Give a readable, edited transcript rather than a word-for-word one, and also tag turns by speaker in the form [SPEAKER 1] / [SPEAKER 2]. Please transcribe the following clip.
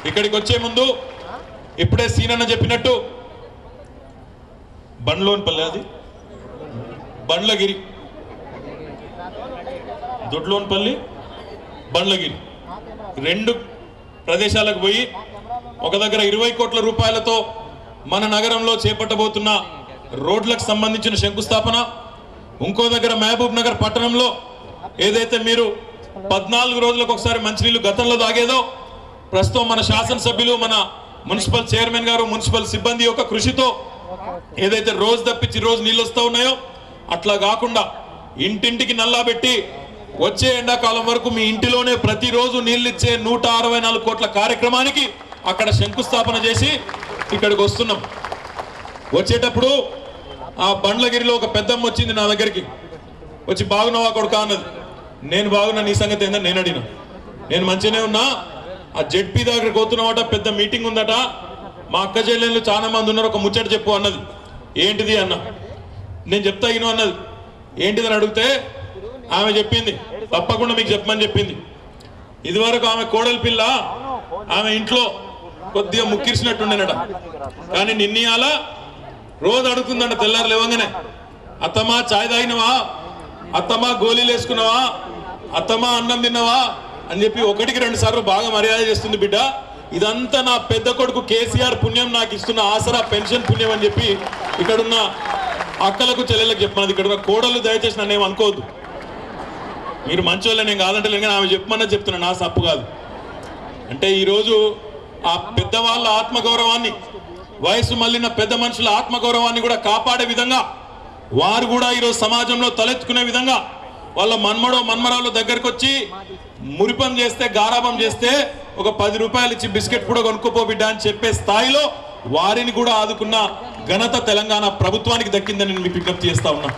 [SPEAKER 1] ఇక్కడికి వచ్చే ముందు ఇప్పుడే సీనన్న చెప్పినట్టు బండ్లోన్పల్లి, అది బండ్లగిరి, దొడ్లోన్పల్లి బండ్లగిరి రెండు ప్రదేశాలకు పోయి ఒక దగ్గర 20 కోట్ల రూపాయలతో మన నగరంలో చేపట్టబోతున్న రోడ్లకు సంబంధించిన శంకుస్థాపన, ఇంకో దగ్గర మహబూబ్ నగర్ పట్టణంలో ఏదైతే మీరు 14 రోజులకు ఒకసారి మంచినీళ్ళు గతంలో తాగేదో ప్రస్తుతం మన శాసనసభ్యులు, మన మున్సిపల్ చైర్మన్ గారు, మున్సిపల్ సిబ్బంది యొక్క కృషితో ఏదైతే రోజు తప్పించి రోజు నీళ్ళు వస్తూ ఉన్నాయో అట్లా కాకుండా ఇంటింటికి నల్లా పెట్టి వచ్చే ఎండాకాలం వరకు మీ ఇంటిలోనే ప్రతిరోజు నీళ్ళు ఇచ్చే 164 కోట్ల కార్యక్రమానికి అక్కడ శంకుస్థాపన చేసి ఇక్కడికి వస్తున్నాం. వచ్చేటప్పుడు ఆ బండ్లగిరిలో ఒక పెద్దమ్మ వచ్చింది నా దగ్గరికి, వచ్చి బాగున్నావా కొడుకా అన్నది. నేను బాగున్నా, నీ సంగతి ఏందని నేను అడిగిన. నేను మంచిగానే ఉన్నా, ఆ జెడ్పీ దగ్గరికి పోతున్నావట, పెద్ద మీటింగ్ ఉందట, మా అక్క చెల్లెళ్ళు చాలా మంది ఉన్నారు, ఒక ముచ్చట చెప్పు అన్నది. ఏంటిది అన్న? నేను చెప్తా ఇను అన్నది. ఏంటిదని అడిగితే ఆమె చెప్పింది, తప్పకుండా మీకు చెప్పమని చెప్పింది. ఇదివరకు ఆమె కోడలి పిల్ల ఆమె ఇంట్లో కొద్దిగా ముక్కిరిసినట్టుండేనట, కానీ నిన్నయాల రోజు అడుగుతుందంట తెల్లారు లేవంగానే, అత్తమ్మా చాయ్ తాగినవా, అత్తమ్మా గోళీలు వేసుకున్నావా, అత్తమ్మా అన్నం తిన్నావా అని చెప్పి 1కి 2 సార్లు బాగా మర్యాద చేస్తుంది బిడ్డ. ఇదంతా నా పెద్ద కొడుకు కేసీఆర్ పుణ్యం, నాకు ఇస్తున్న ఆసరా పెన్షన్ పుణ్యం అని చెప్పి ఇక్కడున్న అక్కలకు చెల్లెలకు చెప్పమన్నది. ఇక్కడ కోడళ్ళు దయచేసి నన్ను ఏం అనుకోవద్దు, మీరు మంచోళ్ళే, నేను కాదంటే లేదు, ఆమె చెప్పమన్నది చెప్తున్నా, నా తప్పు కాదు. అంటే ఈరోజు ఆ పెద్దవాళ్ళ ఆత్మగౌరవాన్ని, వయసు మళ్ళిన పెద్ద మనుషుల ఆత్మగౌరవాన్ని కూడా కాపాడే విధంగా, వారు కూడా ఈరోజు సమాజంలో తలెత్తుకునే విధంగా వాళ్ళ మన్మరాలు దగ్గరకు వచ్చి మురిపం చేస్తే, గారాబం చేస్తే ఒక 10 రూపాయలు ఇచ్చి బిస్కెట్ కూడా కొనుక్కోపో బిడ్డ అని చెప్పే స్థాయిలో వారిని కూడా ఆదుకున్న ఘనత తెలంగాణ ప్రభుత్వానికి దక్కిందని నేను మీకు విజ్ఞప్తి చేస్తా ఉన్నా.